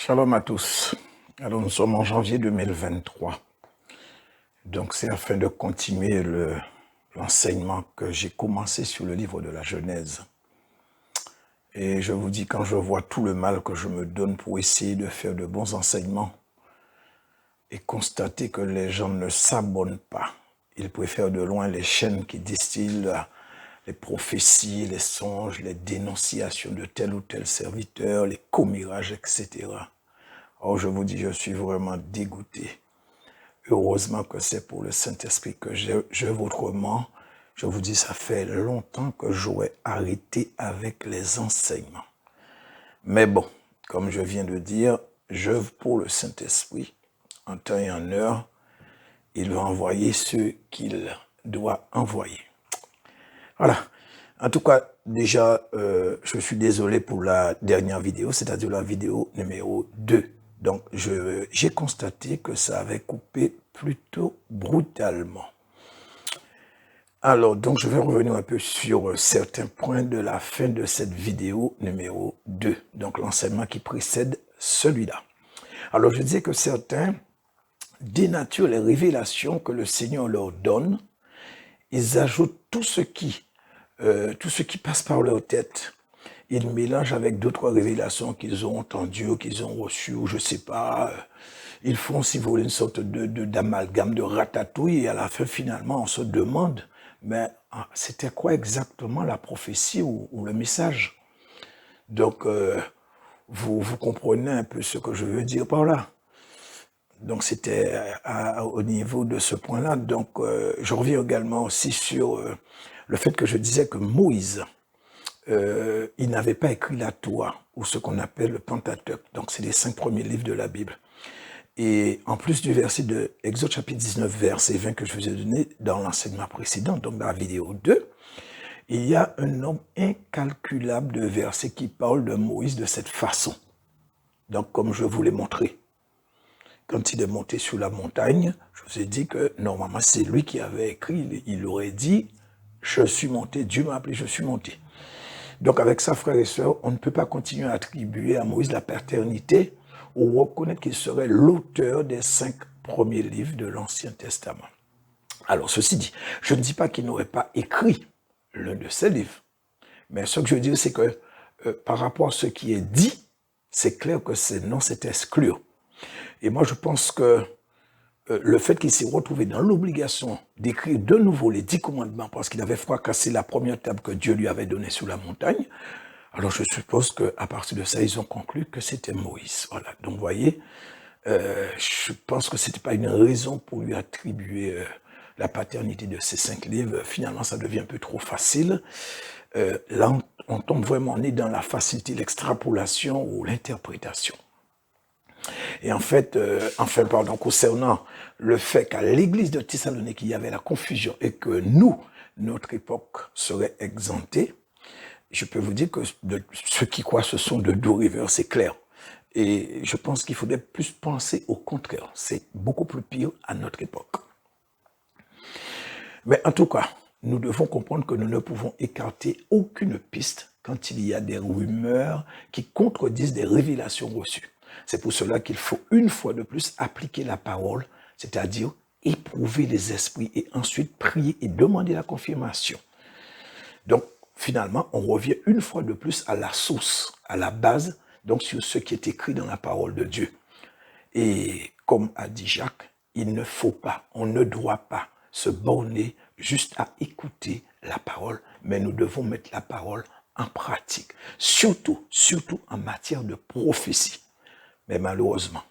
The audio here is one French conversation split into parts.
Shalom à tous. Alors nous sommes en janvier 2023. Donc c'est afin de continuer l'enseignement que j'ai commencé sur le livre de la Genèse. Et je vous dis, quand je vois tout le mal que je me donne pour essayer de faire de bons enseignements et constater que les gens ne s'abonnent pas, ils préfèrent de loin les chaînes qui distillent les prophéties, les songes, les dénonciations de tel ou tel serviteur, les commirages, etc. Or, je vous dis, je suis vraiment dégoûté. Heureusement que c'est pour le Saint-Esprit que je autrement. Je vous dis, ça fait longtemps que j'aurais arrêté avec les enseignements. Mais bon, comme je viens de dire, j'œuvre pour le Saint-Esprit. En temps et en heure, il va envoyer ceux qu'il doit envoyer. Voilà. En tout cas, déjà, je suis désolé pour la dernière vidéo, c'est-à-dire la vidéo numéro 2. Donc, j'ai constaté que ça avait coupé plutôt brutalement. Alors, donc, je vais revenir un peu sur certains points de la fin de cette vidéo numéro 2. Donc, l'enseignement qui précède celui-là. Alors, je disais que certains dénaturent les révélations que le Seigneur leur donne. Ils ajoutent tout ce qui passe par leur tête. Ils mélangent avec d'autres révélations qu'ils ont entendues ou qu'ils ont reçues, ou je ne sais pas. Ils font, si vous voulez, une sorte d'amalgame, de ratatouille, et à la fin, finalement, on se demande, mais c'était quoi exactement la prophétie ou le message? Donc, vous comprenez un peu ce que je veux dire par là. Donc, c'était au niveau de ce point-là. Donc, je reviens également aussi sur le fait que je disais que Moïse, il n'avait pas écrit la Torah, ou ce qu'on appelle le Pentateuque. Donc, c'est les 5 premiers livres de la Bible. Et en plus du verset de Exode chapitre 19, verset 20 que je vous ai donné dans l'enseignement précédent, donc dans la vidéo 2, il y a un nombre incalculable de versets qui parlent de Moïse de cette façon. Donc, comme je vous l'ai montré, quand il est monté sur la montagne, je vous ai dit que normalement c'est lui qui avait écrit, il aurait dit « Je suis monté, Dieu m'a appelé, je suis monté ». Donc avec ça, frères et sœurs, on ne peut pas continuer à attribuer à Moïse la paternité ou reconnaître qu'il serait l'auteur des 5 premiers livres de l'Ancien Testament. Alors ceci dit, je ne dis pas qu'il n'aurait pas écrit l'un de ces livres, mais ce que je veux dire, c'est que par rapport à ce qui est dit, c'est clair que c'est exclure. Et moi, je pense que le fait qu'il s'est retrouvé dans l'obligation d'écrire de nouveau les 10 commandements parce qu'il avait fracassé la première table que Dieu lui avait donnée sous la montagne, alors je suppose qu'à partir de ça, ils ont conclu que c'était Moïse. Voilà. Donc, vous voyez, je pense que ce n'était pas une raison pour lui attribuer la paternité de ces 5 livres. Finalement, ça devient un peu trop facile. Là, on tombe vraiment, on est dans la facilité, l'extrapolation ou l'interprétation. Et en fait, concernant le fait qu'à l'église de Thessalonique, il y avait la confusion et que nous, notre époque serait exemptée, je peux vous dire que ceux qui croient ce sont de doux rêveurs, c'est clair. Et je pense qu'il faudrait plus penser au contraire. C'est beaucoup plus pire à notre époque. Mais en tout cas, nous devons comprendre que nous ne pouvons écarter aucune piste quand il y a des rumeurs qui contredisent des révélations reçues. C'est pour cela qu'il faut une fois de plus appliquer la parole, c'est-à-dire éprouver les esprits et ensuite prier et demander la confirmation. Donc, finalement, on revient une fois de plus à la source, à la base, donc sur ce qui est écrit dans la parole de Dieu. Et comme a dit Jacques, il ne faut pas, on ne doit pas se borner juste à écouter la parole, mais nous devons mettre la parole en pratique, surtout en matière de prophétie. Mais malheureusement,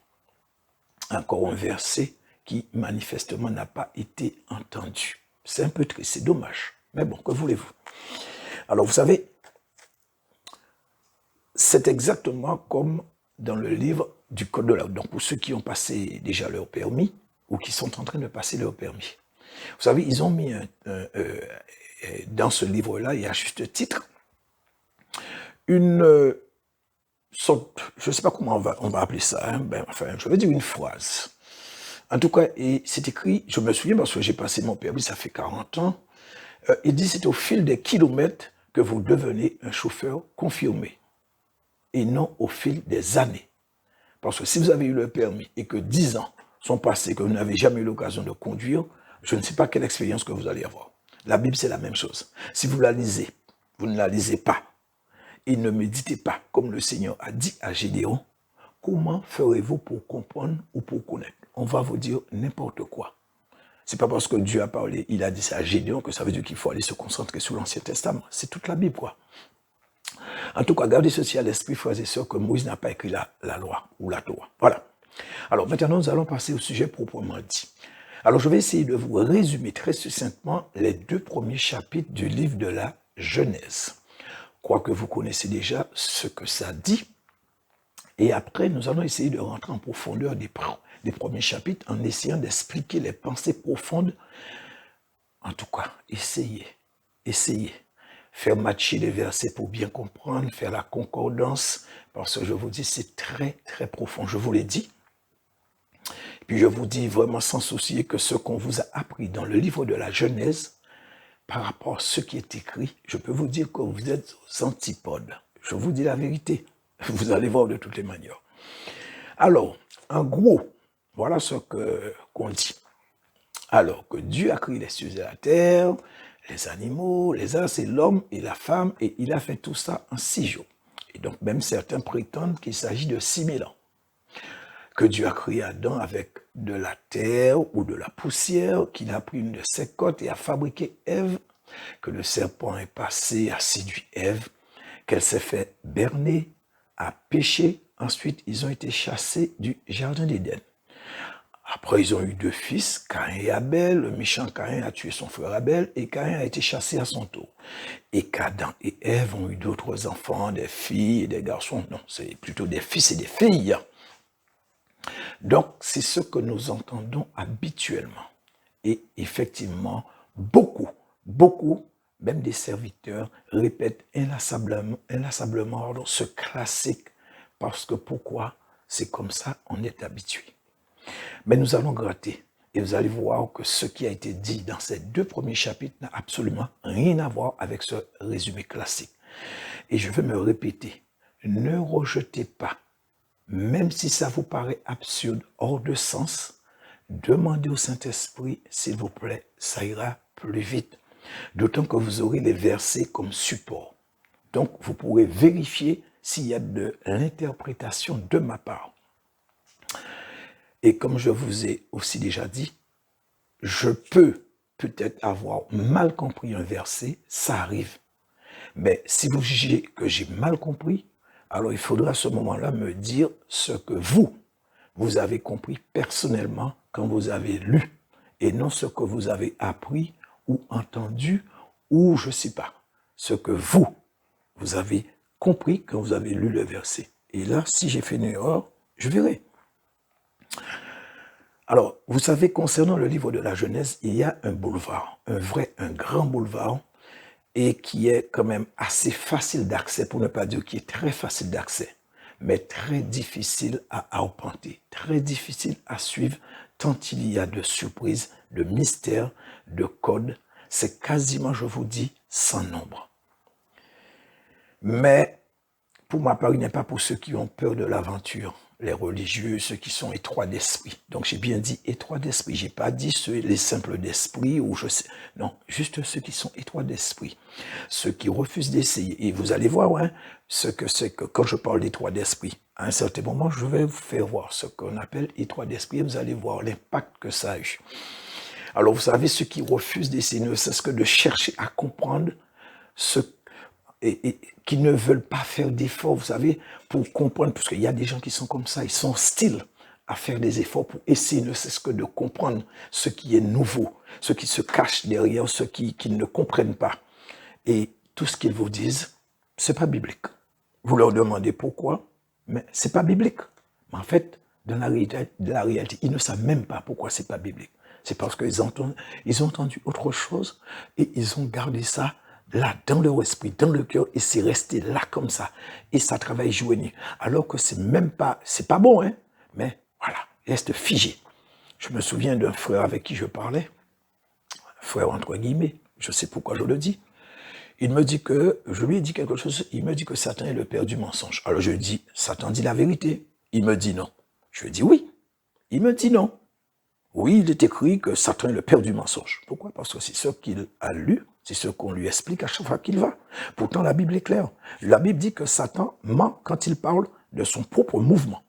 encore un verset qui manifestement n'a pas été entendu. C'est un peu triste, c'est dommage. Mais bon, que voulez-vous? Alors vous savez, c'est exactement comme dans le livre du Code de la route. Donc pour ceux qui ont passé déjà leur permis ou qui sont en train de passer leur permis. Vous savez, ils ont mis dans ce livre-là, il y a juste titre, une sorte, je ne sais pas comment on va appeler ça, hein, je vais dire une phrase. En tout cas, et c'est écrit, je me souviens parce que j'ai passé mon permis, ça fait 40 ans, il dit c'est au fil des kilomètres que vous devenez un chauffeur confirmé et non au fil des années. Parce que si vous avez eu le permis et que 10 ans sont passés, que vous n'avez jamais eu l'occasion de conduire, je ne sais pas quelle expérience que vous allez avoir. La Bible, c'est la même chose. Si vous la lisez, vous ne la lisez pas et ne méditez pas, comme le Seigneur a dit à Gédéon, comment ferez-vous pour comprendre ou pour connaître? On va vous dire n'importe quoi. C'est pas parce que Dieu a parlé, il a dit ça à Gédéon que ça veut dire qu'il faut aller se concentrer sur l'Ancien Testament. C'est toute la Bible, quoi. En tout cas, gardez ceci à l'esprit, frères et sœurs, que Moïse n'a pas écrit la loi ou la Torah. Voilà. Alors maintenant, nous allons passer au sujet proprement dit. Alors je vais essayer de vous résumer très succinctement les 2 premiers chapitres du livre de la Genèse. Quoique vous connaissez déjà ce que ça dit. Et après, nous allons essayer de rentrer en profondeur des premiers chapitres en essayant d'expliquer les pensées profondes. En tout cas, essayez. Faire matcher les versets pour bien comprendre, faire la concordance, parce que je vous dis, c'est très, très profond. Je vous l'ai dit. Puis je vous dis vraiment sans soucier que ce qu'on vous a appris dans le livre de la Genèse, par rapport à ce qui est écrit, je peux vous dire que vous êtes aux antipodes. Je vous dis la vérité. Vous allez voir de toutes les manières. Alors, en gros, voilà ce qu'on dit. Alors que Dieu a créé les cieux et la terre, les animaux, les arbres, c'est l'homme et la femme, et il a fait tout ça en 6 jours. Et donc même certains prétendent qu'il s'agit de 6000 ans. Que Dieu a créé Adam avec de la terre ou de la poussière, qu'il a pris une de ses côtes et a fabriqué Ève, que le serpent est passé, a séduit Ève, qu'elle s'est fait berner, a péché, ensuite ils ont été chassés du jardin d'Éden. Après, ils ont eu 2 fils, Caïn et Abel. Le méchant Caïn a tué son frère Abel et Caïn a été chassé à son tour. Et qu'Adam et Ève ont eu d'autres enfants, des filles et des garçons. Non, c'est plutôt des fils et des filles. Donc, c'est ce que nous entendons habituellement. Et effectivement, beaucoup, même des serviteurs, répètent inlassablement ce classique. Parce que pourquoi? C'est comme ça, on est habitué. Mais nous allons gratter et vous allez voir que ce qui a été dit dans ces 2 premiers chapitres n'a absolument rien à voir avec ce résumé classique. Et je vais me répéter, ne rejetez pas, même si ça vous paraît absurde, hors de sens, demandez au Saint-Esprit, s'il vous plaît, ça ira plus vite. D'autant que vous aurez les versets comme support. Donc vous pourrez vérifier s'il y a de l'interprétation de ma part. Et comme je vous ai aussi déjà dit, je peux peut-être avoir mal compris un verset, ça arrive. Mais si vous jugez que j'ai mal compris, alors il faudra à ce moment-là me dire ce que vous avez compris personnellement quand vous avez lu, et non ce que vous avez appris ou entendu, ou je ne sais pas, ce que vous avez compris quand vous avez lu le verset. Et là, si j'ai fait une erreur, je verrai. Alors, vous savez, concernant le livre de la Genèse, il y a un boulevard, un grand boulevard, et qui est quand même assez facile d'accès, pour ne pas dire qui est très facile d'accès, mais très difficile à arpenter, très difficile à suivre, tant il y a de surprises, de mystères, de codes. C'est quasiment, je vous dis, sans nombre. Mais, pour ma part, il n'est pas pour ceux qui ont peur de l'aventure. Les religieux, ceux qui sont étroits d'esprit. Donc j'ai bien dit étroits d'esprit. J'ai pas dit les simples d'esprit ou je sais. Non, juste ceux qui sont étroits d'esprit. Ceux qui refusent d'essayer. Et vous allez voir ce que c'est que quand je parle d'étroits d'esprit, à un certain moment, je vais vous faire voir ce qu'on appelle étroits d'esprit et vous allez voir l'impact que ça a eu. Alors vous savez, ceux qui refusent d'essayer ne cessent que de chercher à comprendre ce et qui ne veulent pas faire d'efforts, vous savez, pour comprendre, parce qu'il y a des gens qui sont comme ça, ils sont hostiles à faire des efforts pour essayer ne cesse que de comprendre ce qui est nouveau, ce qui se cache derrière, ce qu'ils ne comprennent pas. Et tout ce qu'ils vous disent, c'est pas biblique. Vous leur demandez pourquoi, mais c'est pas biblique. Mais en fait, dans la réalité, ils ne savent même pas pourquoi c'est pas biblique. C'est parce qu'ils ont entendu autre chose et ils ont gardé ça là, dans leur esprit, dans le cœur, et c'est resté là comme ça. Et ça travaille jour et nuit. Alors que c'est pas bon, hein, mais voilà, reste figé. Je me souviens d'un frère avec qui je parlais, frère entre guillemets, je sais pourquoi je le dis. Je lui ai dit quelque chose, il me dit que Satan est le père du mensonge. Alors je lui dis, Satan dit la vérité. Il me dit non. Je lui dis oui. Il me dit non. Oui, il est écrit que Satan est le père du mensonge. Pourquoi? Parce que c'est ce qu'il a lu, c'est ce qu'on lui explique à chaque fois qu'il va. Pourtant, la Bible est claire. La Bible dit que Satan ment quand il parle de son propre mouvement.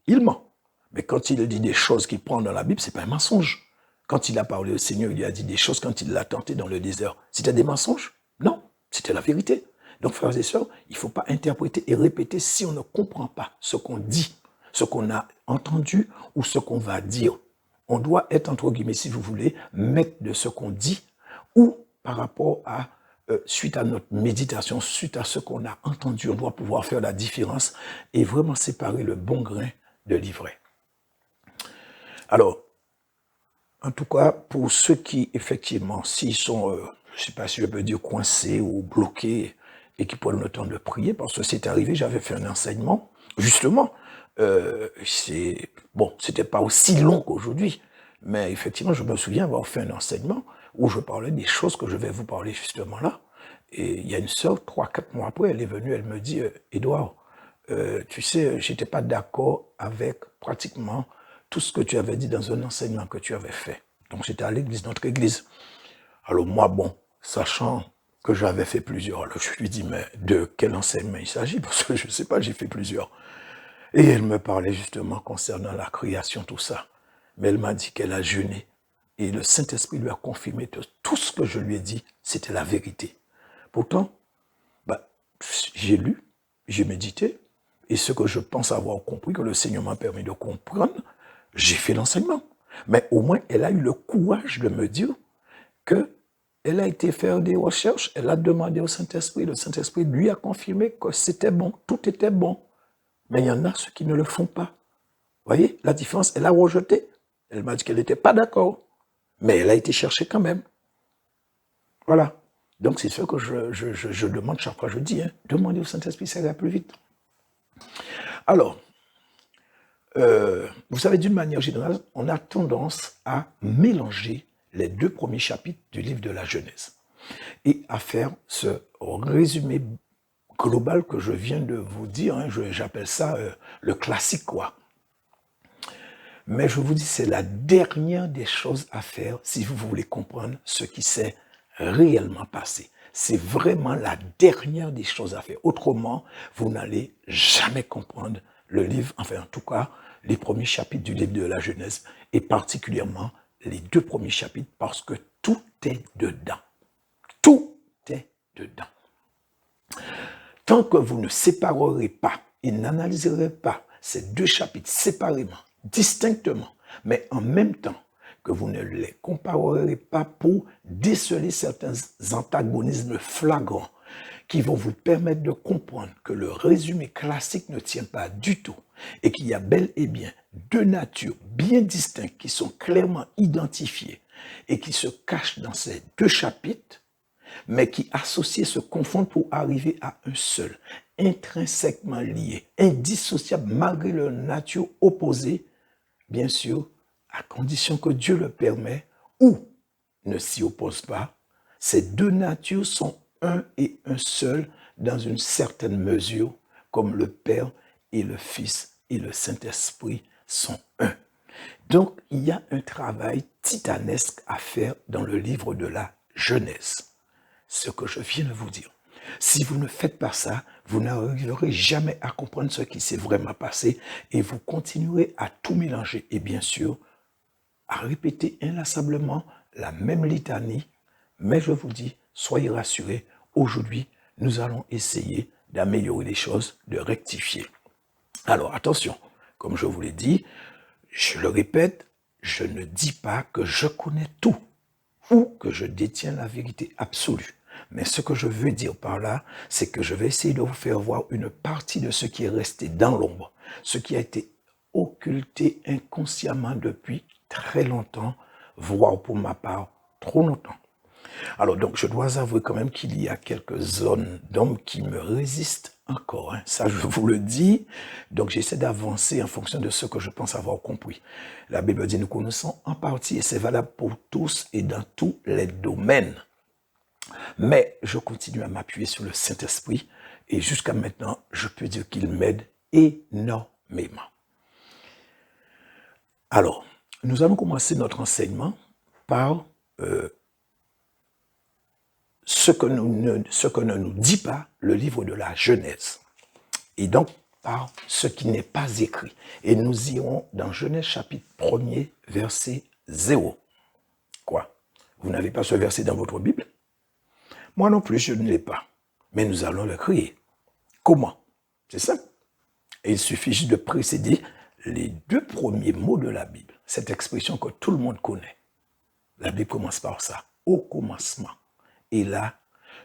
Il ment. Mais quand il dit des choses qu'il prend dans la Bible, c'est pas un mensonge. Quand il a parlé au Seigneur, il lui a dit des choses quand il l'a tenté dans le désert. C'était des mensonges? Non, c'était la vérité. Donc, frères et sœurs, il ne faut pas interpréter et répéter si on ne comprend pas ce qu'on dit, ce qu'on a entendu ou ce qu'on va dire. On doit être, entre guillemets, si vous voulez, maître de ce qu'on dit ou par rapport à, suite à notre méditation, suite à ce qu'on a entendu, on doit pouvoir faire la différence et vraiment séparer le bon grain de l'ivraie. Alors, en tout cas, pour ceux qui, effectivement, s'ils sont, je ne sais pas si je peux dire coincés ou bloqués et qui prennent le temps de prier, parce que c'est arrivé, j'avais fait un enseignement, justement, c'était pas aussi long qu'aujourd'hui, mais effectivement, je me souviens avoir fait un enseignement où je parlais des choses que je vais vous parler justement là. Et il y a une sœur, 3-4 mois après, elle est venue, elle me dit, Édouard, tu sais, j'étais pas d'accord avec pratiquement tout ce que tu avais dit dans un enseignement que tu avais fait. Donc j'étais à l'église, notre église. Alors moi, bon, sachant que j'avais fait plusieurs, alors je lui dis, mais de quel enseignement il s'agit? Parce que je ne sais pas, j'ai fait plusieurs. Et elle me parlait justement concernant la création, tout ça. Mais elle m'a dit qu'elle a jeûné. Et le Saint-Esprit lui a confirmé que tout ce que je lui ai dit, c'était la vérité. Pourtant, j'ai lu, j'ai médité, et ce que je pense avoir compris, que le Seigneur m'a permis de comprendre, j'ai fait l'enseignement. Mais au moins, elle a eu le courage de me dire qu'elle a été faire des recherches, elle a demandé au Saint-Esprit, le Saint-Esprit lui a confirmé que c'était bon, tout était bon. Mais il y en a ceux qui ne le font pas. Vous voyez, la différence, elle a rejeté. Elle m'a dit qu'elle n'était pas d'accord. Mais elle a été chercher quand même. Voilà. Donc c'est ce que je demande chaque fois, je dis, demandez au Saint-Esprit, ça ira plus vite. Alors, vous savez, d'une manière générale, on a tendance à mélanger les 2 premiers chapitres du livre de la Genèse et à faire ce résumé global que je viens de vous dire, j'appelle ça le classique, quoi. Mais je vous dis, c'est la dernière des choses à faire si vous voulez comprendre ce qui s'est réellement passé. C'est vraiment la dernière des choses à faire. Autrement, vous n'allez jamais comprendre le livre, enfin en tout cas, les premiers chapitres du livre de la Genèse, et particulièrement les 2 premiers chapitres, parce que tout est dedans. Tout est dedans. Tant que vous ne séparerez pas et n'analyserez pas ces 2 chapitres séparément, distinctement, mais en même temps que vous ne les comparerez pas pour déceler certains antagonismes flagrants qui vont vous permettre de comprendre que le résumé classique ne tient pas du tout et qu'il y a bel et bien 2 natures bien distinctes qui sont clairement identifiées et qui se cachent dans ces 2 chapitres, mais qui associés se confondent pour arriver à un seul, intrinsèquement lié, indissociable malgré leur nature opposée, bien sûr, à condition que Dieu le permet ou ne s'y oppose pas. Ces 2 natures sont un et un seul dans une certaine mesure, comme le Père et le Fils et le Saint-Esprit sont un. Donc, il y a un travail titanesque à faire dans le livre de la Genèse. Ce que je viens de vous dire. Si vous ne faites pas ça, vous n'arriverez jamais à comprendre ce qui s'est vraiment passé et vous continuerez à tout mélanger et bien sûr à répéter inlassablement la même litanie. Mais je vous dis, soyez rassurés, aujourd'hui, nous allons essayer d'améliorer les choses, de rectifier. Alors attention, comme je vous l'ai dit, je le répète, je ne dis pas que je connais tout ou que je détiens la vérité absolue. Mais ce que je veux dire par là, c'est que je vais essayer de vous faire voir une partie de ce qui est resté dans l'ombre, ce qui a été occulté inconsciemment depuis très longtemps, voire pour ma part, trop longtemps. Alors donc, je dois avouer quand même qu'il y a quelques zones d'ombre qui me résistent encore. Ça, je vous le dis. Donc, j'essaie d'avancer en fonction de ce que je pense avoir compris. La Bible dit, nous connaissons en partie, et c'est valable pour tous et dans tous les domaines. Mais je continue à m'appuyer sur le Saint-Esprit, et jusqu'à maintenant, je peux dire qu'il m'aide énormément. Alors, nous allons commencer notre enseignement par ce que ne nous dit pas le livre de la Genèse. Et donc, par ce qui n'est pas écrit. Et nous irons dans Genèse chapitre 1er, verset 0. Quoi? Vous n'avez pas ce verset dans votre Bible? Moi non plus, je ne l'ai pas. Mais nous allons le créer. Comment? C'est simple. Et il suffit juste de précéder les 2 premiers mots de la Bible. Cette expression que tout le monde connaît. La Bible commence par ça. Au commencement. Et là,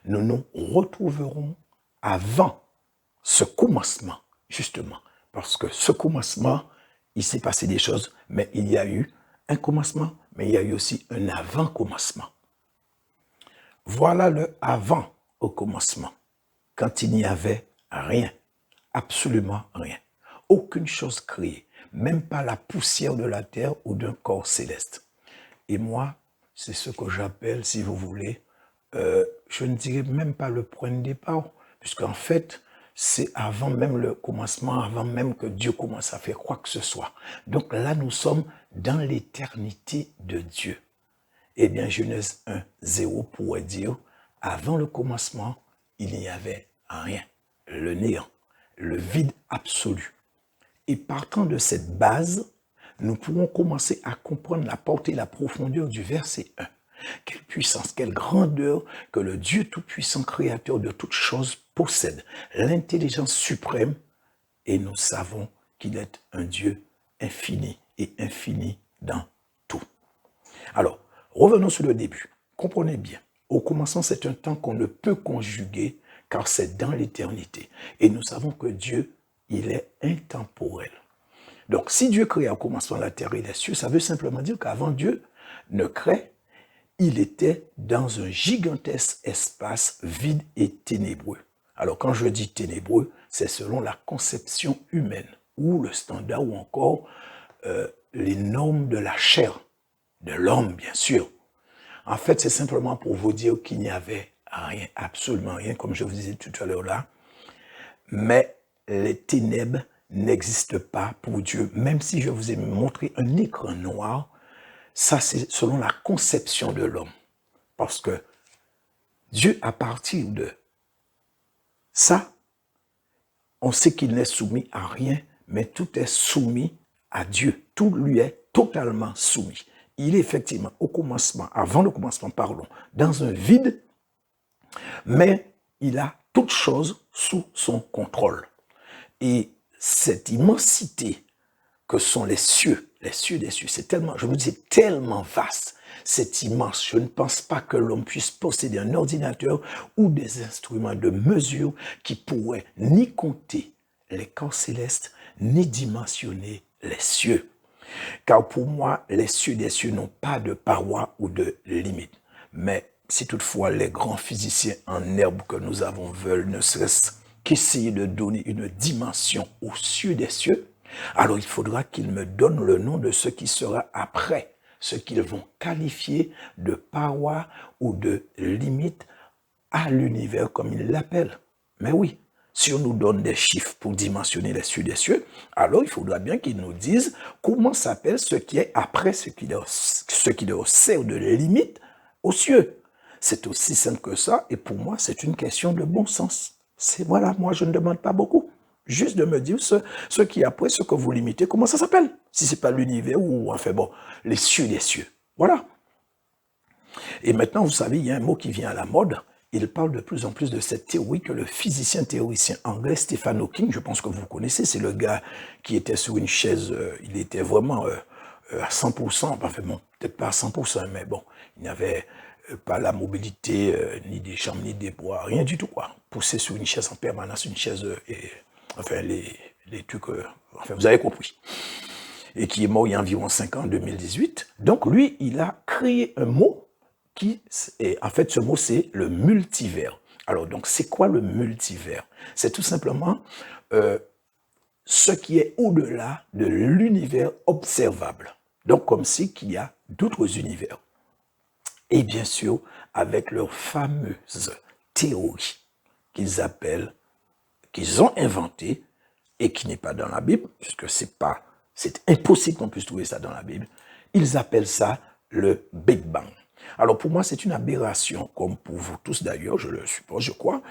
nous nous retrouverons avant ce commencement, justement. Parce que ce commencement, il s'est passé des choses, mais il y a eu un commencement, mais il y a eu aussi un avant-commencement. Voilà le avant au commencement, quand il n'y avait rien, absolument rien. Aucune chose créée, même pas la poussière de la terre ou d'un corps céleste. Et moi, c'est ce que j'appelle, si vous voulez, je ne dirais même pas le point de départ, puisqu'en fait, c'est avant même le commencement, avant même que Dieu commence à faire quoi que ce soit. Donc là, nous sommes dans l'éternité de Dieu. Eh bien, Genèse 1, 0 pourrait dire, avant le commencement, il n'y avait rien, le néant, le vide absolu. Et partant de cette base, nous pourrons commencer à comprendre la portée et la profondeur du verset 1. Quelle puissance, quelle grandeur que le Dieu Tout-Puissant, Créateur de toutes choses, possède. L'intelligence suprême, et nous savons qu'il est un Dieu infini et infini dans tout. Alors, revenons sur le début. Comprenez bien, au commencement, c'est un temps qu'on ne peut conjuguer car c'est dans l'éternité. Et nous savons que Dieu, il est intemporel. Donc, si Dieu crée au commencement la terre et les cieux, ça veut simplement dire qu'avant Dieu ne crée, il était dans un gigantesque espace vide et ténébreux. Alors, quand je dis ténébreux, c'est selon la conception humaine, ou le standard, ou encore les normes de la chair, de l'homme, bien sûr. En fait, c'est simplement pour vous dire qu'il n'y avait rien, absolument rien, comme je vous disais tout à l'heure là. Mais les ténèbres n'existent pas pour Dieu. Même si je vous ai montré un écran noir, ça, c'est selon la conception de l'homme. Parce que Dieu, à partir de ça, on sait qu'il n'est soumis à rien, mais tout est soumis à Dieu. Tout lui est totalement soumis. Il est effectivement au commencement, avant le commencement, pardon, dans un vide, mais il a toutes choses sous son contrôle. Et cette immensité que sont les cieux des cieux, c'est tellement, je vous dis, c'est tellement vaste, c'est immense. Je ne pense pas que l'homme puisse posséder un ordinateur ou des instruments de mesure qui pourraient ni compter les corps célestes, ni dimensionner les cieux. Car pour moi, les cieux des cieux n'ont pas de parois ou de limites. Mais si toutefois les grands physiciens en herbe que nous avons veulent ne serait-ce qu'essayer de donner une dimension aux cieux des cieux, alors il faudra qu'ils me donnent le nom de ce qui sera après, ce qu'ils vont qualifier de parois ou de limite à l'univers comme ils l'appellent. Mais oui, si on nous donne des chiffres pour dimensionner les cieux des cieux, alors il faudra bien qu'ils nous disent comment s'appelle ce qui est après ce qui leur sert de limite aux cieux. C'est aussi simple que ça, et pour moi, c'est une question de bon sens. C'est voilà, moi je ne demande pas beaucoup. Juste de me dire ce qui est après, ce que vous limitez, comment ça s'appelle? Si ce n'est pas l'univers ou, enfin bon, les cieux des cieux. Voilà. Et maintenant, vous savez, il y a un mot qui vient à la mode. Il parle de plus en plus de cette théorie que le physicien théoricien anglais Stephen Hawking, je pense que vous connaissez, c'est le gars qui était sur une chaise, il était vraiment à 100%, enfin bon, peut-être pas à 100%, mais bon, il n'avait pas la mobilité, ni des jambes, ni des bras, rien du tout, quoi. Poussé sur une chaise en permanence, une chaise, enfin les trucs, enfin vous avez compris. Et qui est mort il y a environ 5 ans, en 2018. Donc lui, il a créé un mot qui, en fait, ce mot, c'est le multivers. Alors, donc, c'est quoi le multivers? C'est tout simplement ce qui est au-delà de l'univers observable. Donc, comme si qu'il y a d'autres univers. Et bien sûr, avec leur fameuse théorie qu'ils appellent, qu'ils ont inventée, et qui n'est pas dans la Bible, puisque c'est pas C'est impossible qu'on puisse trouver ça dans la Bible. Ils appellent ça le Big Bang. Alors pour moi, c'est une aberration, comme pour vous tous d'ailleurs, je le suppose, je crois,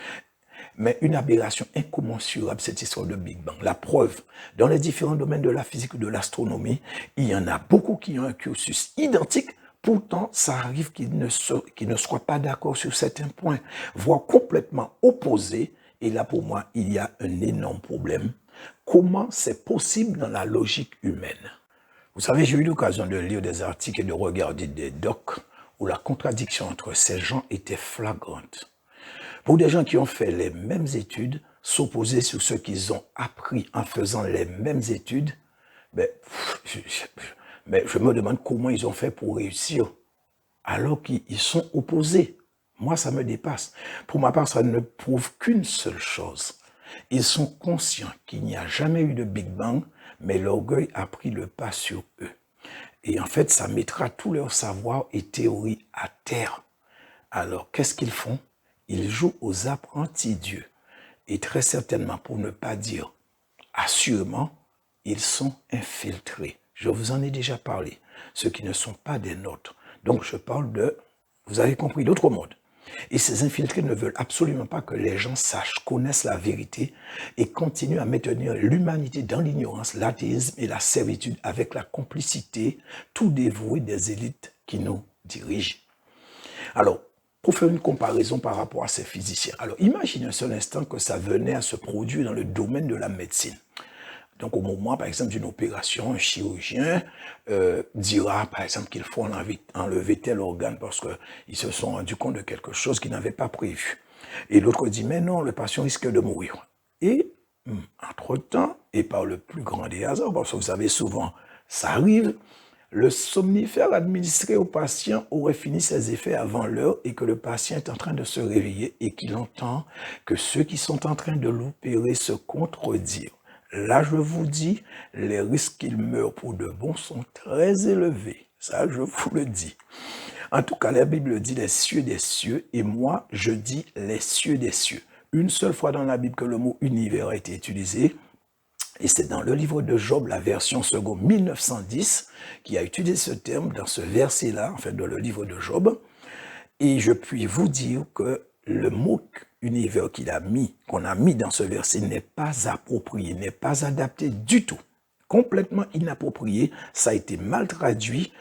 mais une aberration incommensurable, cette histoire de Big Bang. La preuve, dans les différents domaines de la physique ou de l'astronomie, il y en a beaucoup qui ont un cursus identique. Pourtant, ça arrive qu'ils ne soient pas d'accord sur certains points, voire complètement opposés. Et là, pour moi, il y a un énorme problème. Comment c'est possible dans la logique humaine? Vous savez, j'ai eu l'occasion de lire des articles et de regarder des docs où la contradiction entre ces gens était flagrante. Pour des gens qui ont fait les mêmes études, s'opposer sur ce qu'ils ont appris en faisant les mêmes études, mais je me demande comment ils ont fait pour réussir alors qu'ils sont opposés. Moi, ça me dépasse. Pour ma part, ça ne prouve qu'une seule chose. Ils sont conscients qu'il n'y a jamais eu de Big Bang, mais l'orgueil a pris le pas sur eux. Et en fait, ça mettra tout leur savoir et théorie à terre. Alors, qu'est-ce qu'ils font? Ils jouent aux apprentis dieux. Et très certainement, pour ne pas dire assurément, ils sont infiltrés. Je vous en ai déjà parlé. Ceux qui ne sont pas des nôtres. Donc, je parle de, vous avez compris, d'autres modes. Et ces infiltrés ne veulent absolument pas que les gens sachent, connaissent la vérité et continuent à maintenir l'humanité dans l'ignorance, l'athéisme et la servitude avec la complicité tout dévouée des élites qui nous dirigent. Alors, pour faire une comparaison par rapport à ces physiciens, alors imaginez un seul instant que ça venait à se produire dans le domaine de la médecine. Donc au moment, par exemple, d'une opération, un chirurgien dira, par exemple, qu'il faut enlever tel organe parce qu'ils se sont rendus compte de quelque chose qu'ils n'avaient pas prévu. Et l'autre dit, mais non, le patient risque de mourir. Et, entre-temps, et par le plus grand des hasards, parce que vous savez souvent, ça arrive, le somnifère administré au patient aurait fini ses effets avant l'heure et que le patient est en train de se réveiller et qu'il entend que ceux qui sont en train de l'opérer se contredire. Là, je vous dis, les risques qu'il meure pour de bon sont très élevés. Ça, je vous le dis. En tout cas, la Bible dit les cieux des cieux, et moi, je dis les cieux des cieux. Une seule fois dans la Bible que le mot univers a été utilisé, et c'est dans le livre de Job, la version seconde 1910, qui a utilisé ce terme dans ce verset-là, en fait, dans le livre de Job. Et je puis vous dire que le mot univers qu'on a mis dans ce verset n'est pas approprié, n'est pas adapté du tout. Complètement inapproprié, ça a été mal traduit.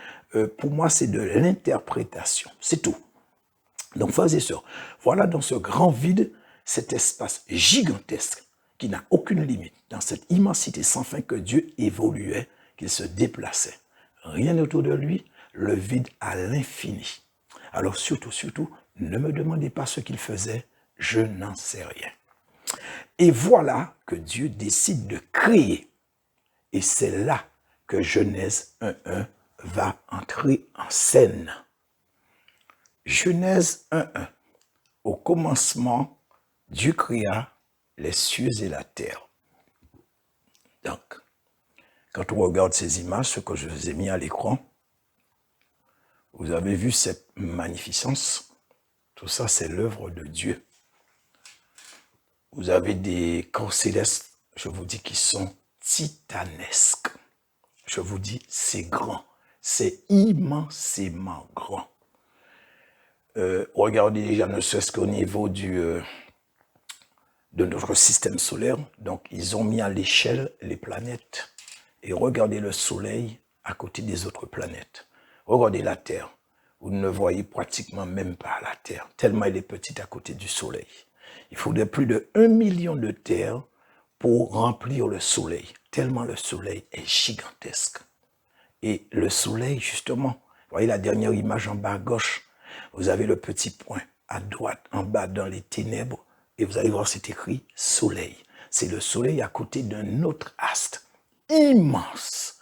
Pour moi, c'est de l'interprétation, c'est tout. Donc, frères et sœurs, voilà dans ce grand vide, cet espace gigantesque qui n'a aucune limite, dans cette immensité sans fin que Dieu évoluait, qu'il se déplaçait. Rien autour de lui, le vide à l'infini. Alors surtout, ne me demandez pas ce qu'il faisait, je n'en sais rien. Et voilà que Dieu décide de créer. Et c'est là que Genèse 1.1 va entrer en scène. Genèse 1.1. Au commencement, Dieu créa les cieux et la terre. Donc, quand on regarde ces images, ce que je vous ai mis à l'écran, vous avez vu cette magnificence. Tout ça, c'est l'œuvre de Dieu. Vous avez des corps célestes, je vous dis, qui sont titanesques. Je vous dis, c'est grand. C'est immensément grand. Regardez déjà, ne serait-ce qu'au niveau de notre système solaire. Donc, ils ont mis à l'échelle les planètes. Et regardez le Soleil à côté des autres planètes. Regardez la Terre. Vous ne voyez pratiquement même pas la Terre, tellement elle est petite à côté du Soleil. Il faudrait plus de 1 million de terres pour remplir le Soleil, tellement le Soleil est gigantesque. Et le Soleil, justement, vous voyez la dernière image en bas à gauche, vous avez le petit point à droite, en bas dans les ténèbres, et vous allez voir, c'est écrit Soleil. C'est le Soleil à côté d'un autre astre immense.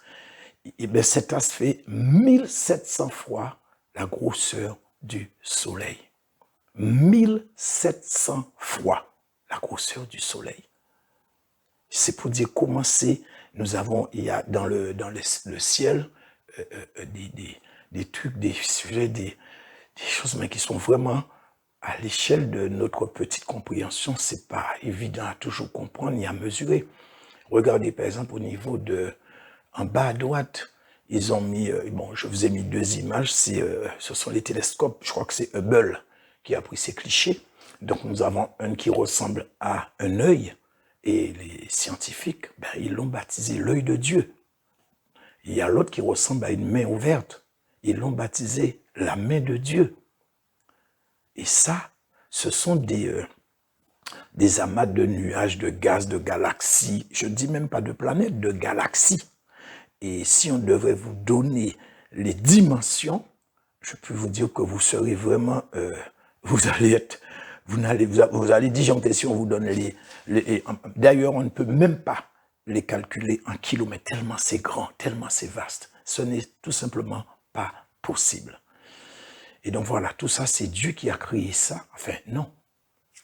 Et bien cet astre fait 1700 fois la grosseur du Soleil. 1700 fois la grosseur du Soleil. C'est pour dire comment c'est. Nous avons, il y a dans le ciel des trucs, des sujets, des choses, mais qui sont vraiment à l'échelle de notre petite compréhension. C'est pas évident à toujours comprendre ni à mesurer. Regardez par exemple au niveau En bas à droite, ils ont mis, bon, je vous ai mis deux images, ce sont les télescopes, je crois que c'est Hubble qui a pris ces clichés. Donc nous avons un qui ressemble à un œil, et les scientifiques, ben, ils l'ont baptisé l'œil de Dieu. Il y a l'autre qui ressemble à une main ouverte, ils l'ont baptisé la main de Dieu. Et ça, ce sont des amas de nuages, de gaz, de galaxies, je ne dis même pas de planètes, de galaxies. Et si on devait vous donner les dimensions, je peux vous dire que vous serez vraiment, vous allez disjoncter si on vous donne d'ailleurs, on ne peut même pas les calculer en kilomètres, tellement c'est grand, tellement c'est vaste. Ce n'est tout simplement pas possible. Et donc voilà, tout ça, c'est Dieu qui a créé ça. Enfin, non.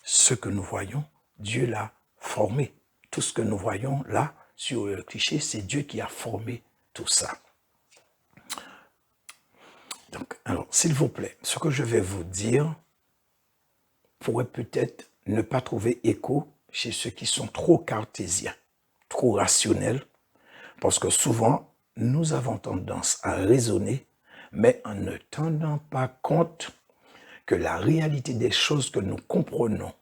Ce que nous voyons, Dieu l'a formé. Tout ce que nous voyons là, sur le cliché, c'est Dieu qui a formé tout ça. Donc, alors, s'il vous plaît, ce que je vais vous dire pourrait peut-être ne pas trouver écho chez ceux qui sont trop cartésiens, trop rationnels, parce que souvent, nous avons tendance à raisonner, mais en ne tenant pas compte que la réalité des choses que nous comprenons,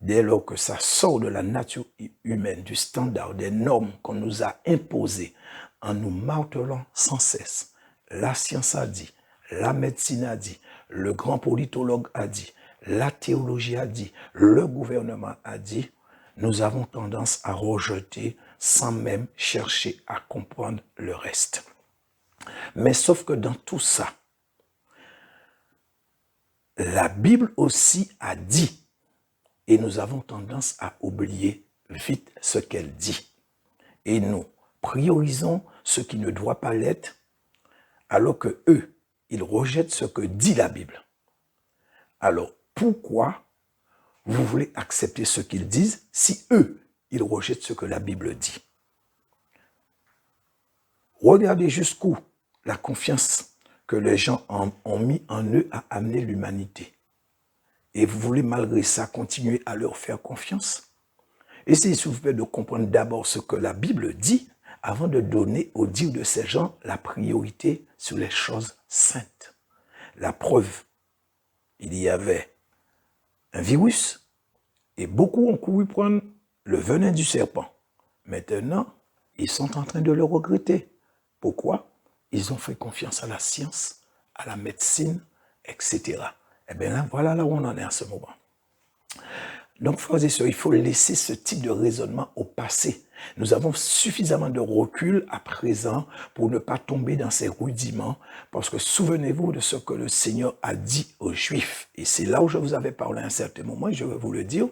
dès lors que ça sort de la nature humaine, du standard, des normes qu'on nous a imposées, en nous martelant sans cesse. La science a dit, la médecine a dit, le grand politologue a dit, la théologie a dit, le gouvernement a dit, nous avons tendance à rejeter sans même chercher à comprendre le reste. Mais sauf que dans tout ça, la Bible aussi a dit, et nous avons tendance à oublier vite ce qu'elle dit. Et nous priorisons ce qui ne doit pas l'être, alors que eux, ils rejettent ce que dit la Bible. Alors, pourquoi vous voulez accepter ce qu'ils disent si eux, ils rejettent ce que la Bible dit? Regardez jusqu'où la confiance que les gens ont mis en eux a amené l'humanité. Et vous voulez malgré ça continuer à leur faire confiance? Essayez s'il vous plaît de comprendre d'abord ce que la Bible dit avant de donner au dire de ces gens la priorité sur les choses saintes. La preuve, il y avait un virus et beaucoup ont couru prendre le venin du serpent. Maintenant, ils sont en train de le regretter. Pourquoi? Ils ont fait confiance à la science, à la médecine, etc. Eh bien là, voilà là où on en est à ce moment. Donc, frères et sœurs, il faut laisser ce type de raisonnement au passé. Nous avons suffisamment de recul à présent pour ne pas tomber dans ces rudiments, parce que souvenez-vous de ce que le Seigneur a dit aux Juifs. Et c'est là où je vous avais parlé à un certain moment, et je vais vous le dire.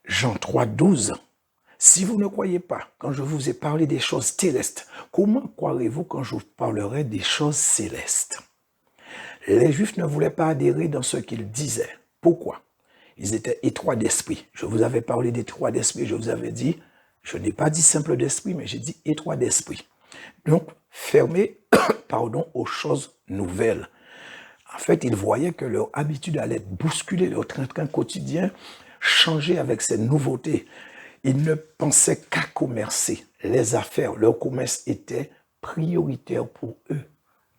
Jean 3, 12. Si vous ne croyez pas, quand je vous ai parlé des choses terrestres, comment croirez-vous quand je vous parlerai des choses célestes? Les Juifs ne voulaient pas adhérer dans ce qu'ils disaient. Pourquoi? Ils étaient étroits d'esprit. Je vous avais parlé d'étroits d'esprit, je vous avais dit, je n'ai pas dit simple d'esprit, mais j'ai dit étroit d'esprit. Donc, fermés, aux choses nouvelles. En fait, ils voyaient que leur habitude allait être bousculée, leur train-train quotidien changeait avec ces nouveautés. Ils ne pensaient qu'à commercer. Les affaires, leur commerce était prioritaire pour eux.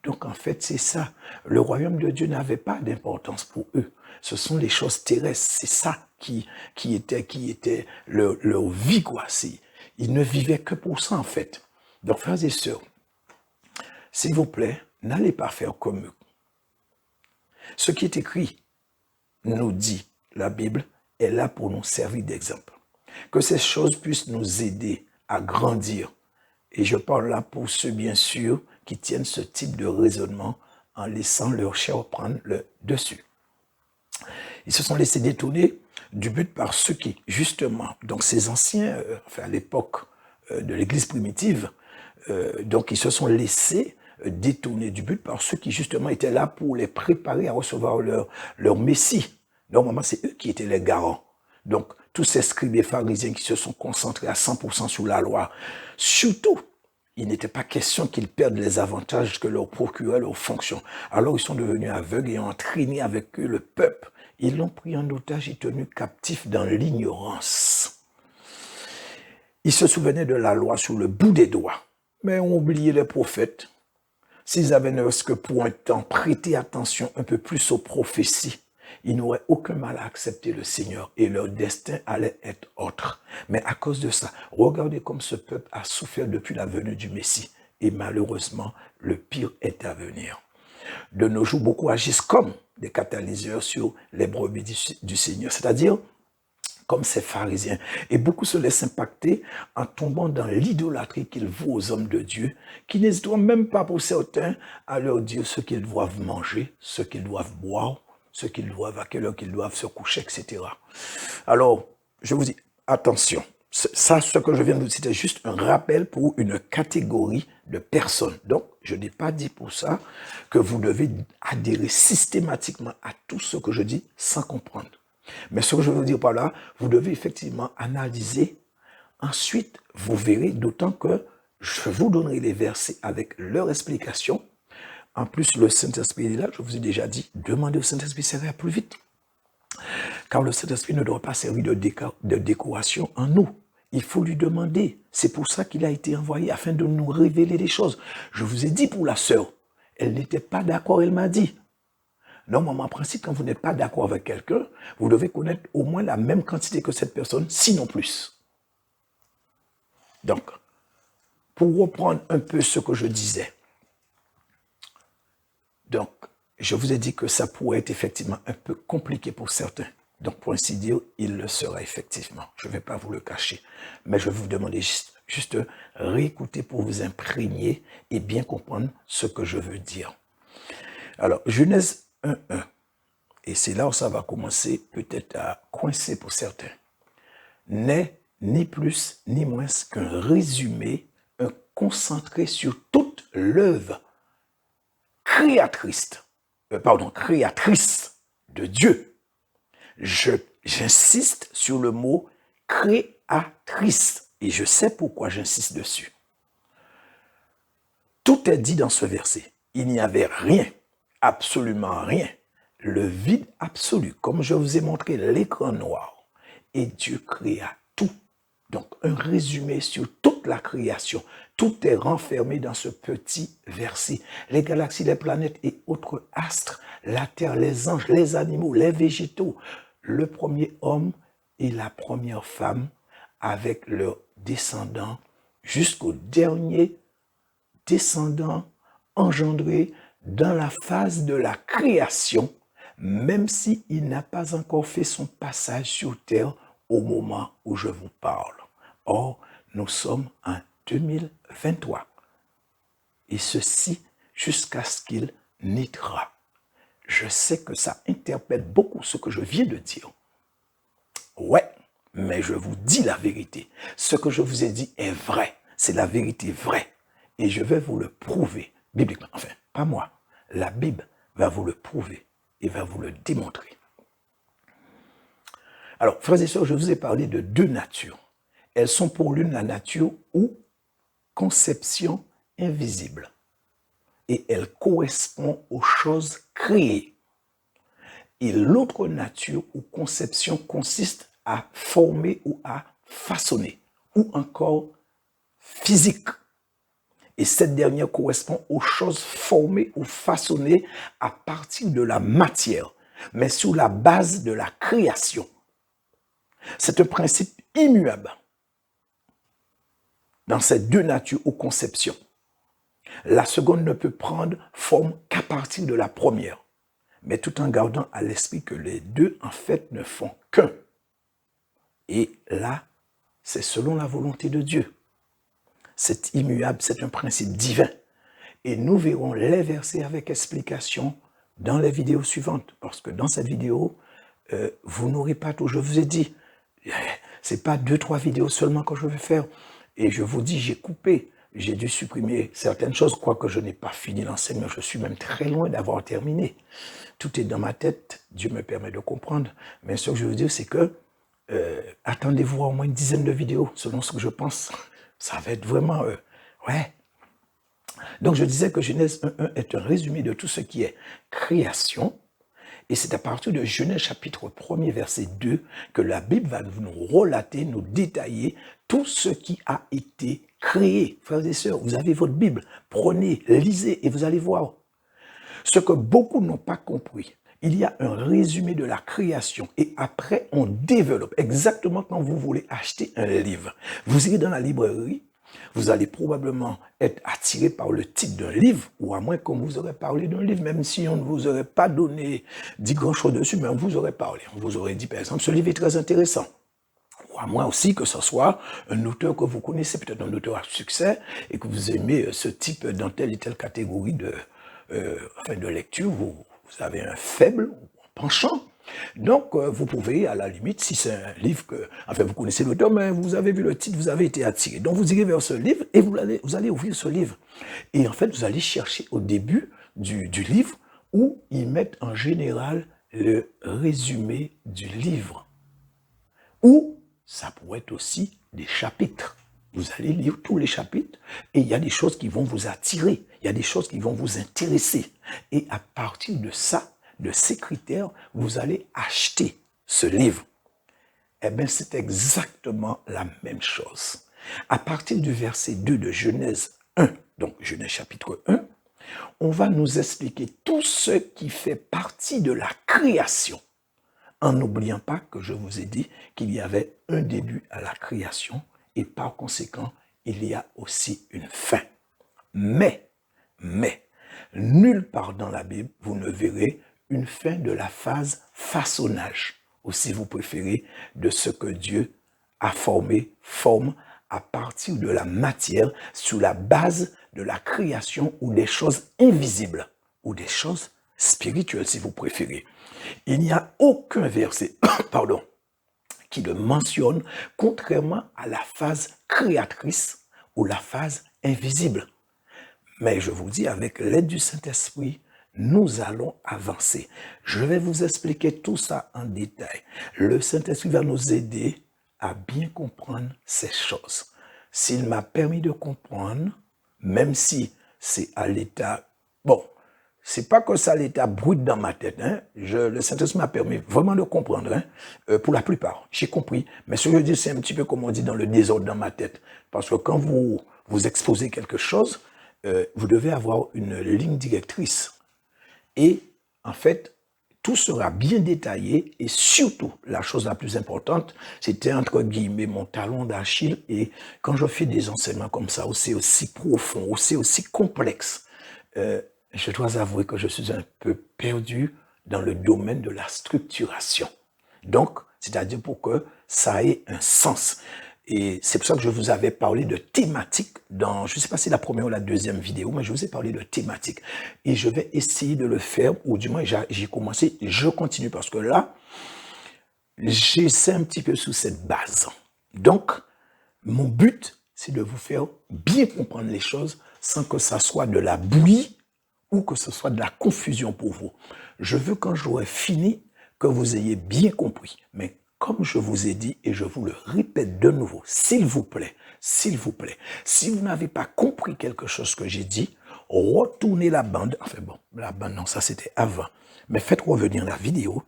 Donc en fait, c'est ça. Le royaume de Dieu n'avait pas d'importance pour eux. Ce sont les choses terrestres. C'est ça qui était leur vie, quoi. Ils ne vivaient que pour ça, en fait. Donc, frères et sœurs, s'il vous plaît, n'allez pas faire comme eux. Ce qui est écrit, nous dit la Bible, est là pour nous servir d'exemple. Que ces choses puissent nous aider à grandir. Et je parle là pour ceux, bien sûr, qui tiennent ce type de raisonnement en laissant leur chair prendre le dessus. Ils se sont laissés détourner du but par ceux qui, justement, donc ces anciens, à l'époque de l'Église primitive, donc ils se sont laissés détourner du but par ceux qui, justement, étaient là pour les préparer à recevoir leur Messie. Normalement, c'est eux qui étaient les garants. Donc, tous ces scribes et pharisiens qui se sont concentrés à 100% sur la loi, surtout, il n'était pas question qu'ils perdent les avantages que leur procuraient leurs fonctions. Alors, ils sont devenus aveugles et ont entraîné avec eux le peuple. Ils l'ont pris en otage et tenu captif dans l'ignorance. Ils se souvenaient de la loi sur le bout des doigts. mais ont oublié les prophètes. S'ils avaient ne serait-ce que pour un temps prêté attention un peu plus aux prophéties, ils n'auraient aucun mal à accepter le Seigneur et leur destin allait être autre. Mais à cause de ça, regardez comme ce peuple a souffert depuis la venue du Messie. Et malheureusement, le pire est à venir. De nos jours, beaucoup agissent comme des catalyseurs sur les brebis du Seigneur, c'est-à-dire comme ces pharisiens. Et beaucoup se laissent impacter en tombant dans l'idolâtrie qu'ils vouent aux hommes de Dieu, qui n'hésitent même pas pour certains à leur dire ce qu'ils doivent manger, ce qu'ils doivent boire, ce qu'ils doivent, à quelle heure qu'ils doivent se coucher, etc. Alors, je vous dis, attention, ça, ce que je viens de vous citer, c'est juste un rappel pour une catégorie de personnes. Donc, je n'ai pas dit pour ça que vous devez adhérer systématiquement à tout ce que je dis sans comprendre. Mais ce que je veux dire par là, vous devez effectivement analyser. Ensuite, vous verrez, d'autant que je vous donnerai les versets avec leur explication. En plus, le Saint-Esprit est là, je vous ai déjà dit, demandez au Saint-Esprit, ça va plus vite. Car le Saint-Esprit ne doit pas servir de décoration en nous. Il faut lui demander. C'est pour ça qu'il a été envoyé, afin de nous révéler des choses. Je vous ai dit pour la sœur, elle n'était pas d'accord, elle m'a dit. Normalement, en principe, quand vous n'êtes pas d'accord avec quelqu'un, vous devez connaître au moins la même quantité que cette personne, sinon plus. Donc, pour reprendre un peu ce que je disais, donc, je vous ai dit que ça pourrait être effectivement un peu compliqué pour certains. Donc, pour ainsi dire, il le sera effectivement. Je ne vais pas vous le cacher. Mais je vais vous demander juste réécouter pour vous imprégner et bien comprendre ce que je veux dire. Alors, Genèse 1:1. Et c'est là où ça va commencer peut-être à coincer pour certains. N'est ni plus ni moins qu'un résumé, un concentré sur toute l'œuvre créatrice de Dieu. J'insiste sur le mot créatrice et je sais pourquoi j'insiste dessus. Tout est dit dans ce verset. Il n'y avait rien, absolument rien. Le vide absolu, comme je vous ai montré l'écran noir, et Dieu créa tout. Donc, un résumé sur toute la création. Tout est renfermé dans ce petit verset. Les galaxies, les planètes et autres astres, la terre, les anges, les animaux, les végétaux, le premier homme et la première femme avec leurs descendants jusqu'au dernier descendant engendré dans la phase de la création, même s'il n'a pas encore fait son passage sur terre au moment où je vous parle. Or, nous sommes en 2023. Et ceci jusqu'à ce qu'il naîtra. Je sais que ça interpelle beaucoup ce que je viens de dire. Ouais, mais je vous dis la vérité. Ce que je vous ai dit est vrai. C'est la vérité vraie. Et je vais vous le prouver, bibliquement. Enfin, pas moi. La Bible va vous le prouver et va vous le démontrer. Alors, frères et sœurs, je vous ai parlé de deux natures. Elles sont pour l'une la nature ou conception invisible. Et elle correspond aux choses créées. Et l'autre nature ou conception consiste à former ou à façonner, ou encore physique. Et cette dernière correspond aux choses formées ou façonnées à partir de la matière, mais sur la base de la création. C'est un principe immuable dans ces deux natures ou conceptions. La seconde ne peut prendre forme qu'à partir de la première, mais tout en gardant à l'esprit que les deux, en fait, ne font qu'un. Et là, c'est selon la volonté de Dieu. C'est immuable, c'est un principe divin. Et nous verrons les versets avec explication dans les vidéos suivantes. Parce que dans cette vidéo, vous n'aurez pas tout. Je vous ai dit, c'est pas 2-3 vidéos seulement que je vais faire. Et je vous dis, j'ai coupé. J'ai dû supprimer certaines choses, quoique je n'ai pas fini l'enseignement. Je suis même très loin d'avoir terminé. Tout est dans ma tête. Dieu me permet de comprendre. Mais ce que je veux dire, c'est que attendez-vous à au moins une dizaine de vidéos, selon ce que je pense. Ça va être vraiment... ouais. Donc, je disais que Genèse 1:1 est un résumé de tout ce qui est création. Et c'est à partir de Genèse chapitre 1er, verset 2, que la Bible va nous relater, nous détailler tout ce qui a été créé. Frères et sœurs, vous avez votre Bible, prenez, lisez et vous allez voir. Ce que beaucoup n'ont pas compris, il y a un résumé de la création et après on développe. Exactement quand vous voulez acheter un livre. Vous irez dans la librairie, vous allez probablement être attiré par le titre d'un livre, ou à moins qu'on vous aurait parlé d'un livre, même si on ne vous aurait pas dit grand-chose dessus, mais on vous aurait parlé. On vous aurait dit, par exemple, ce livre est très intéressant. Ou à moins aussi que ce soit un auteur que vous connaissez, peut-être un auteur à succès, et que vous aimez ce type dans telle et telle catégorie de lecture, vous avez un faible penchant. Donc, vous pouvez, à la limite, si c'est un livre que, vous connaissez l'auteur, mais vous avez vu le titre, vous avez été attiré. Donc, vous irez vers ce livre et vous allez ouvrir ce livre. Et en fait, vous allez chercher au début du livre où ils mettent en général le résumé du livre. Ou ça pourrait être aussi des chapitres. Vous allez lire tous les chapitres et il y a des choses qui vont vous attirer, il y a des choses qui vont vous intéresser. Et à partir de ça, de ces critères, vous allez acheter ce livre. Eh bien, c'est exactement la même chose. À partir du verset 2 de Genèse 1, donc Genèse chapitre 1, on va nous expliquer tout ce qui fait partie de la création. En n'oubliant pas que je vous ai dit qu'il y avait un début à la création et par conséquent, il y a aussi une fin. Mais, nulle part dans la Bible, vous ne verrez une fin de la phase façonnage, ou si vous préférez, de ce que Dieu a forme à partir de la matière, sur la base de la création ou des choses invisibles, ou des choses spirituelles si vous préférez. Il n'y a aucun verset, qui le mentionne, contrairement à la phase créatrice ou la phase invisible. Mais je vous dis, avec l'aide du Saint-Esprit, nous allons avancer. Je vais vous expliquer tout ça en détail. Le Saint-Esprit va nous aider à bien comprendre ces choses. S'il m'a permis de comprendre, même si c'est à l'état... c'est pas que ça à l'état brut dans ma tête. Le Saint-Esprit m'a permis vraiment de comprendre. Pour la plupart, j'ai compris. Mais ce que je dis, c'est un petit peu comme on dit dans le désordre dans ma tête. Parce que quand vous exposez quelque chose, vous devez avoir une ligne directrice. Et en fait, tout sera bien détaillé et surtout, la chose la plus importante, c'était entre guillemets mon talon d'Achille. Et quand je fais des enseignements comme ça, c'est aussi profond, c'est aussi complexe, je dois avouer que je suis un peu perdu dans le domaine de la structuration. Donc, c'est-à-dire pour que ça ait un sens. Et c'est pour ça que je vous avais parlé de thématique dans, je ne sais pas si la première ou la deuxième vidéo, mais je vous ai parlé de thématique. Et je vais essayer de le faire, ou du moins j'ai commencé, je continue parce que là, j'essaie un petit peu sous cette base. Donc, mon but, c'est de vous faire bien comprendre les choses sans que ça soit de la bouillie ou que ce soit de la confusion pour vous. Je veux, quand j'aurai fini, que vous ayez bien compris. Mais comme je vous ai dit, et je vous le répète de nouveau, s'il vous plaît, si vous n'avez pas compris quelque chose que j'ai dit, retournez la bande. La bande, non, ça c'était avant. Mais faites revenir la vidéo,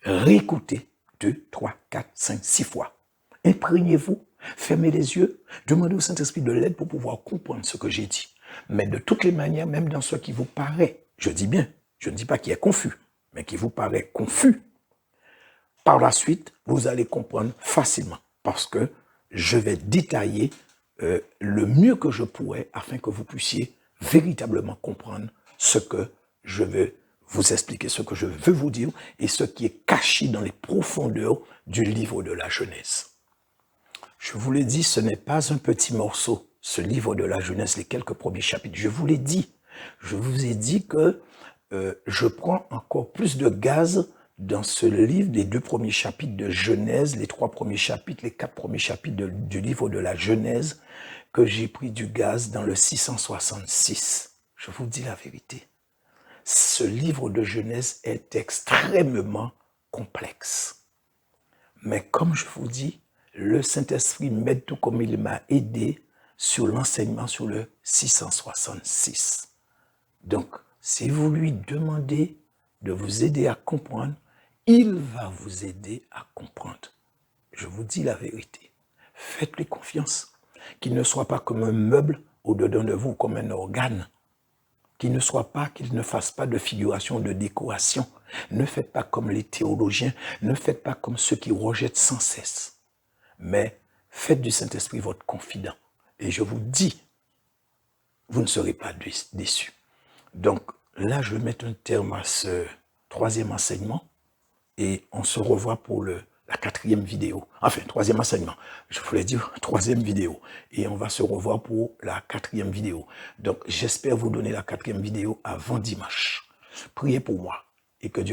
réécoutez 2, 3, 4, 5, 6 fois. Imprégnez-vous, fermez les yeux, demandez au Saint-Esprit de l'aide pour pouvoir comprendre ce que j'ai dit. Mais de toutes les manières, même dans ce qui vous paraît, je dis bien, je ne dis pas qu'il est confus, mais qui vous paraît confus, par la suite, vous allez comprendre facilement, parce que je vais détailler le mieux que je pourrai afin que vous puissiez véritablement comprendre ce que je veux vous expliquer, ce que je veux vous dire et ce qui est caché dans les profondeurs du livre de la Genèse. Je vous l'ai dit, ce n'est pas un petit morceau, ce livre de la Genèse, les quelques premiers chapitres. Je vous l'ai dit. Je vous ai dit que je prends encore plus de gaz dans ce livre, les 2 premiers chapitres de Genèse, les 3 premiers chapitres, les 4 premiers chapitres du livre de la Genèse, que j'ai pris du gaz dans le 666. Je vous dis la vérité. Ce livre de Genèse est extrêmement complexe. Mais comme je vous dis, le Saint-Esprit m'aide tout comme il m'a aidé sur l'enseignement sur le 666. Donc, si vous lui demandez de vous aider à comprendre, il va vous aider à comprendre. Je vous dis la vérité. Faites-lui confiance. Qu'il ne soit pas comme un meuble au-dedans de vous, comme un organe. Qu'il ne fasse pas de figuration, de décoration. Ne faites pas comme les théologiens. Ne faites pas comme ceux qui rejettent sans cesse. Mais faites du Saint-Esprit votre confident. Et je vous dis, vous ne serez pas déçus. Donc là, je vais mettre un terme à ce 3e enseignement et on se revoit pour la 4e vidéo. Enfin, 3e enseignement. Je voulais dire 3e vidéo. Et on va se revoir pour la 4e vidéo. Donc, j'espère vous donner la 4e vidéo avant dimanche. Priez pour moi et que Dieu